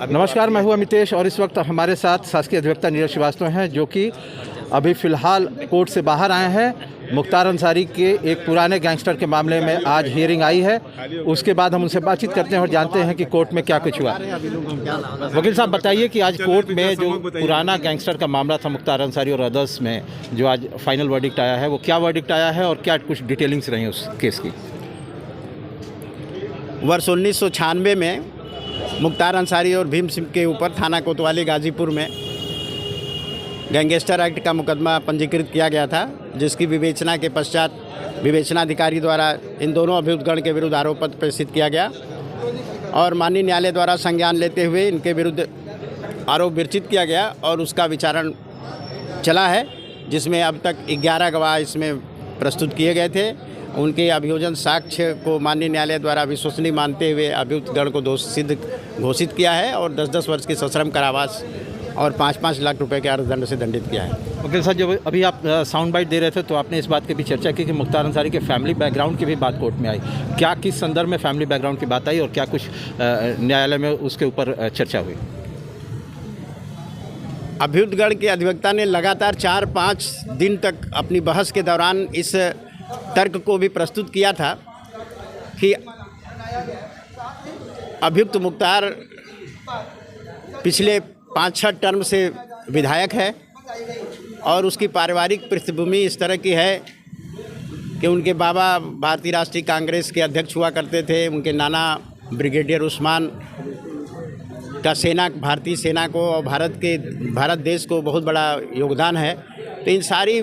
नमस्कार, मैं हूं अमितेश और इस वक्त हमारे साथ शासकीय अधिवक्ता नीरज श्रीवास्तव हैं, जो कि अभी फ़िलहाल कोर्ट से बाहर आए हैं। मुख्तार अंसारी के एक पुराने गैंगस्टर के मामले में आज हियरिंग आई है। उसके बाद हम उनसे बातचीत करते हैं और जानते हैं कि कोर्ट में क्या कुछ हुआ। वकील साहब, बताइए कि आज कोर्ट में जो पुराना गैंगस्टर का मामला था मुख्तार अंसारी और अदर्स में, जो आज फाइनल वर्डिक्ट आया है, वो क्या वर्डिक्ट आया है और क्या कुछ डिटेलिंग्स रही उस केस की? वर्ष 1996 में मुख्तार अंसारी और भीम सिंह के ऊपर थाना कोतवाली गाजीपुर में गैंगस्टर एक्ट का मुकदमा पंजीकृत किया गया था, जिसकी विवेचना के पश्चात विवेचनाधिकारी द्वारा इन दोनों अभियुक्तगण के विरुद्ध आरोप पत्र प्रेषित किया गया और माननीय न्यायालय द्वारा संज्ञान लेते हुए इनके विरुद्ध आरोप विरचित किया गया और उसका विचारण चला है, जिसमें अब तक 11 गवाह इसमें प्रस्तुत किए गए थे। उनके अभियोजन साक्ष्य को माननीय न्यायालय द्वारा विश्वसनीय मानते हुए अभियुक्तगण को दोषी सिद्ध घोषित किया है और 10-10 वर्ष की सश्रम कारावास और 5-5 लाख रुपए के अर्थदंड से दंडित किया है। वकील साहब, जब अभी आप साउंड बाइट दे रहे थे तो आपने इस बात की भी चर्चा की कि मुख्तार अंसारी के फैमिली बैकग्राउंड की भी बात कोर्ट में आई। क्या किस संदर्भ में फैमिली बैकग्राउंड की बात आई और क्या कुछ न्यायालय में उसके ऊपर चर्चा हुई? अभियुक्तगण के अधिवक्ता ने लगातार 4-5 दिन तक अपनी बहस के दौरान इस तर्क को भी प्रस्तुत किया था कि अभियुक्त मुख्तार पिछले 5-6 टर्म से विधायक है और उसकी पारिवारिक पृष्ठभूमि इस तरह की है कि उनके बाबा भारतीय राष्ट्रीय कांग्रेस के अध्यक्ष हुआ करते थे, उनके नाना ब्रिगेडियर उस्मान का भारतीय सेना को और भारत देश को बहुत बड़ा योगदान है। तो इन सारी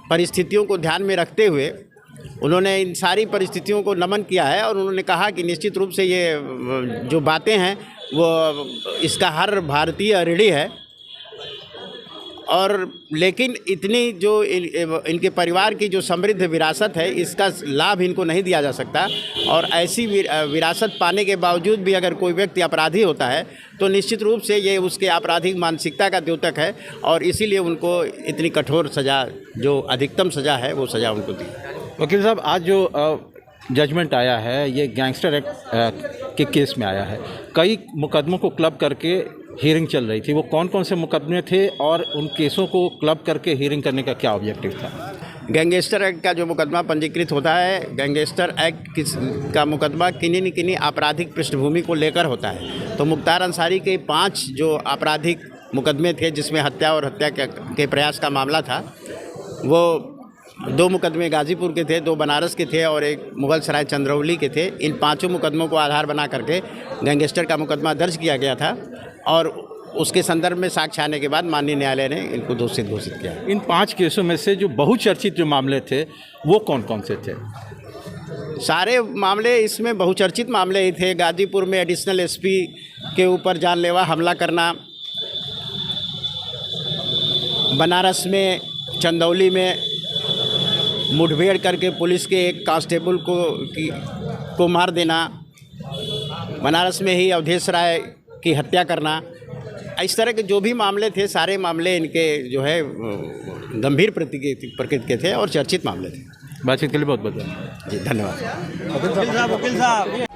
परिस्थितियों को ध्यान में रखते हुए उन्होंने इन सारी परिस्थितियों को नमन किया है और उन्होंने कहा कि निश्चित रूप से ये जो बातें हैं वो इसका हर भारतीय ऋणी है और लेकिन इतनी जो इनके परिवार की जो समृद्ध विरासत है, इसका लाभ इनको नहीं दिया जा सकता और ऐसी विरासत पाने के बावजूद भी अगर कोई व्यक्ति अपराधी होता है तो निश्चित रूप से ये उसके आपराधिक मानसिकता का द्योतक है और इसीलिए उनको इतनी कठोर सज़ा, जो अधिकतम सज़ा है, वो सज़ा उनको दी। वकील साहब, आज जो जजमेंट आया है ये गैंगस्टर एक्ट के केस में आया है। कई मुकदमों को क्लब करके हियरिंग चल रही थी। वो कौन कौन से मुकदमे थे और उन केसों को क्लब करके हियरिंग करने का क्या ऑब्जेक्टिव था? गैंगस्टर एक्ट का जो मुकदमा पंजीकृत होता है, गैंगस्टर एक्ट का मुकदमा किन्हीं न किन्हीं आपराधिक पृष्ठभूमि को लेकर होता है। तो मुख्तार अंसारी के 5 जो आपराधिक मुकदमे थे, जिसमें हत्या और हत्या के प्रयास का मामला था, वो 2 मुकदमे गाजीपुर के थे, 2 बनारस के थे और 1 मुगल सराय चंद्रौली के थे। इन 5 मुकदमों को आधार बना करके गैंगस्टर का मुकदमा दर्ज किया गया था और उसके संदर्भ में साक्ष्य आने के बाद माननीय न्यायालय ने इनको दोषी घोषित किया। इन 5 केसों में से जो बहुचर्चित जो मामले थे वो कौन कौन से थे? सारे मामले इसमें बहुचर्चित मामले ही थे। गाजीपुर में एडिशनल एसपी के ऊपर जानलेवा हमला करना, बनारस में चंदौली में मुठभेड़ करके पुलिस के एक कांस्टेबल को मार देना, बनारस में ही अवधेश राय की हत्या करना, इस तरह के जो भी मामले थे, सारे मामले इनके जो है गंभीर प्रकृति के थे और चर्चित मामले थे। बातचीत के लिए बहुत बहुत धन्यवाद। जी, धन्यवाद। वकील साहब